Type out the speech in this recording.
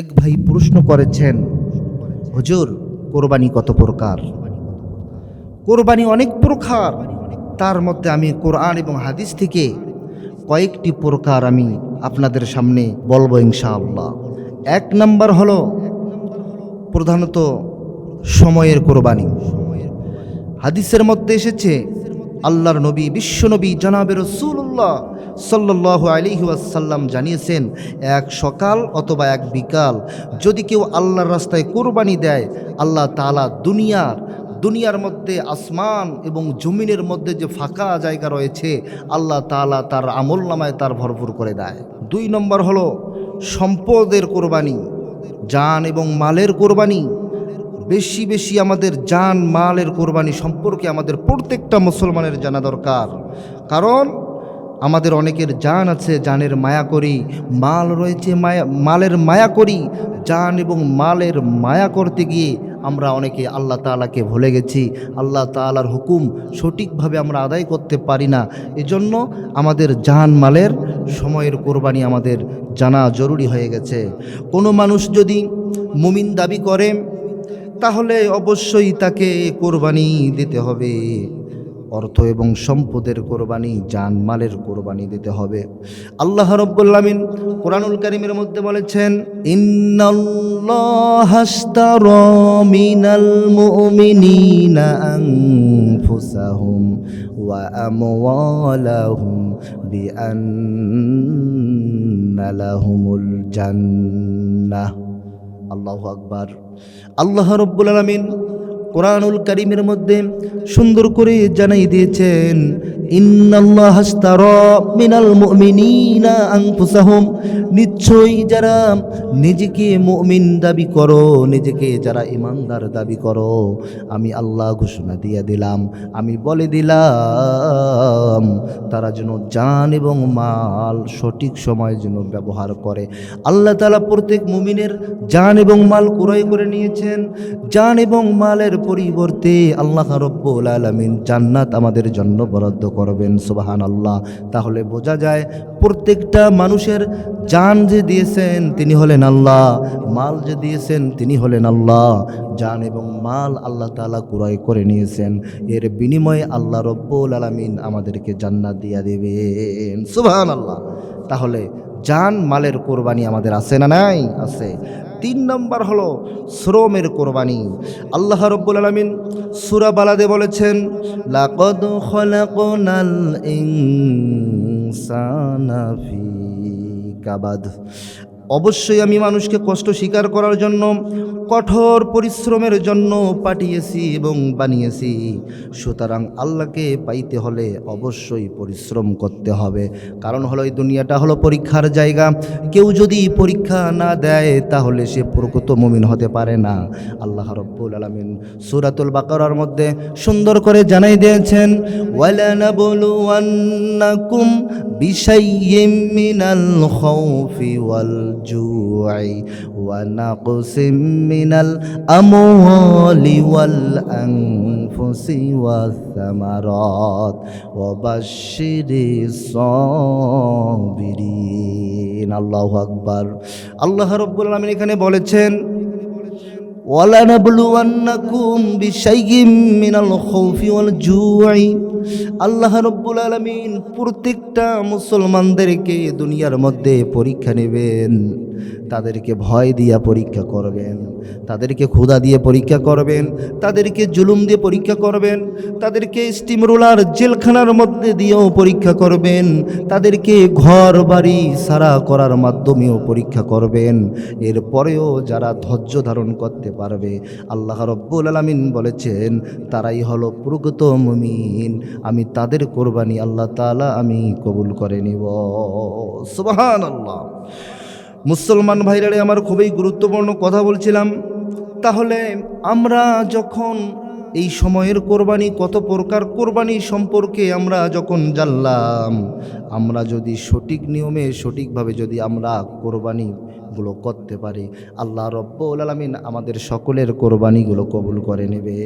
এক ভাই প্রশ্ন করেছেন, হুজুর কোরবানি কত প্রকার? কোরবানি অনেক প্রকার, তার মধ্যে আমি কোরআন এবং হাদিস থেকে কয়েকটি প্রকার আমি আপনাদের সামনে বলবো ইনশাআল্লাহ। এক নাম্বার হলো প্রধানত সময়ের কোরবানি। হাদিসের মধ্যে এসেছে, আল্লাহর নবী বিশ্বনবী জনাবে রাসূলুল্লাহ সাল্লাল্লাহু আলাইহি ওয়াসাল্লাম জানিয়েছেন, এক সকাল অথবা এক বিকাল যদি কেউ আল্লাহর রাস্তায় কোরবানি দেয়, আল্লাহ তাআলা দুনিয়ার মধ্যে আসমান এবং জমিনের মধ্যে যে ফাঁকা জায়গা রয়েছে, আল্লাহ তাআলা তার আমলনামায় তার ভরপুর করে দেয়। দুই নম্বর হলো সম্পদের কোরবানি, জান এবং মালের কোরবানি। বেশি বেশি আমাদের জান মালের কোরবানি সম্পর্কে আমাদের প্রত্যেকটা মুসলমানের জানা দরকার। কারণ আমাদের অনেকের জান আছে, জানের মায়া করি, মাল রয়েছে মালের মায়া করি। জান এবং মালের মায়া করতে গিয়ে আমরা অনেকে আল্লাহ তাআলাকে ভুলে গেছি, আল্লাহ তাআলার হুকুম সঠিকভাবে আমরা আদায় করতে পারি না। এজন্য আমাদের জান মালের সময়ের কোরবানি আমাদের জানা জরুরি হয়ে গেছে। কোনো মানুষ যদি মুমিন দাবি করে, তাহলে অবশ্যই তাকে কোরবানি দিতে হবে, অর্থ এবং সম্পদের কোরবানি, জান মালের কোরবানি দিতে হবে। আল্লাহ রাব্বুল আলামিন কোরআনুল কারীমের মধ্যে বলেছেন, ইন্নাল্লাহা আশতারা মিনাল মুমিনিনা আনফুসাহুম ওয়া আমওয়ালাহুম বিআন্না লাহুমুল জান্নাহ। আল্লাহু আকবার। আল্লাহ রাব্বুল আলামিন কোরআনুল কারীমের মধ্যে সুন্দর করে জানাই দিয়েছেন, ইন্নাল্লাহা আশতারা মিনাল মুমিনিনা আনফুসাহুম, নিশ্চয়ই যারা নিজেকে মুমিন দাবি করো, নিজেকে যারা ঈমানদার দাবি করো, আমি আল্লাহ ঘোষণা দিয়ে দিলাম, আমি বলে দিলাম, তারা যেন জান এবং মাল সঠিক সময় যেন ব্যবহার করে। আল্লাহ তাআলা প্রত্যেক মুমিনের জান এবং মাল ক্রয় করে নিয়েছেন। জান এবং মালের পরিবর্তে আল্লাহ রাব্বুল আলামিন জান্নাত আমাদের জন্য বরাদ্দ করবেন। সুবহানাল্লাহ। তাহলে বোঝা যায় প্রত্যেকটা মানুষের জান যে দিয়েছেন তিনি হলেন আল্লাহ, মাল যে দিয়েছেন তিনি হলেন আল্লাহ। জান এবং মাল আল্লাহ তাআলা ক্রয় করে নিয়েছেন, এর বিনিময়ে আল্লাহ রাব্বুল আলামিন আমাদেরকে জান্নাত দিয়ে দেবেন। সুবহানাল্লাহ। তাহলে জান মালের কোরবানি আমাদের আছে না নাই? আছে। তিন নম্বর হলো শ্রমের কোরবানি। আল্লাহ রাব্বুল আলামিন সূরা বালাদে বলেছেন, লাকাদ খালাকনাল ইনসানা ফি কাবাদ, অবশ্যই আমি মানুষকে কষ্ট স্বীকার করার জন্য, কঠোর পরিশ্রমের জন্য পাঠিয়েছি এবং বানিয়েছি। সুতরাং আল্লাহকে পাইতে হলে অবশ্যই পরিশ্রম করতে হবে। কারণ হলো এই দুনিয়াটা হলো পরীক্ষার জায়গা। কেউ যদি পরীক্ষা না দেয় তাহলে সে প্রকৃত মুমিন হতে পারে না। আল্লাহ রাব্বুল আলামিন সূরাতুল বাকারার মধ্যে সুন্দর করে জানাই দিয়েছেন, ওয়ালা নাবলুওয়ান্নাকুম বিশাইয়্যিম মিনাল খাউফি ওয়াল জু'i ওয়া নাকসিম মিনাল আমওয়ালি ওয়াল আনফুসি ওয়াস সামারাত ওয়া বাশশিরিস সাবিরিন। আল্লাহু আকবার। আল্লাহ রাব্বুল আলামিন এখানে বলেছেন, ওয়ালা নাবলুওয়ান্নাকুম বিশাইয়্যিম মিনাল খাউফি ওয়াল জু'i। আল্লাহ রাব্বুল আলামিন প্রত্যেকটা মুসলমানদেরকে দুনিয়ার মধ্যে পরীক্ষা নেবেন, তাদেরকে ভয় দিয়া পরীক্ষা করবেন, তাদেরকে ক্ষুধা দিয়ে পরীক্ষা করবেন, তাদেরকে জুলুম দিয়ে পরীক্ষা করবেন, তাদেরকে স্টিম রোলার জেলখানার মধ্যে দিয়েও পরীক্ষা করবেন, তাদেরকে ঘর বাড়ি সারা করার মাধ্যমেও পরীক্ষা করবেন। এরপরেও যারা ধৈর্য ধারণ করতে পারবে, আল্লাহ রাব্বুল আলামিন বলেছেন, তারাই হলো প্রকৃত মুমিন। আমি তাদের কোরবানি আল্লাহ তাআলা আমি কবুল করে নিব। সুবহানাল্লাহ। মুসলমান ভাইরারে আমার খুবই গুরুত্বপূর্ণ কথা বলছিলাম। তাহলে আমরা যখন এই সময়ের কোরবানি, কত প্রকার কোরবানি সম্পর্কে আমরা যখন জানলাম, আমরা যদি সঠিক নিয়মে সঠিকভাবে যদি আমরা কোরবানিগুলো করতে পারি, আল্লাহ রাব্বুল আলামিন আমাদের সকলের কোরবানিগুলো কবুল করে নেবে।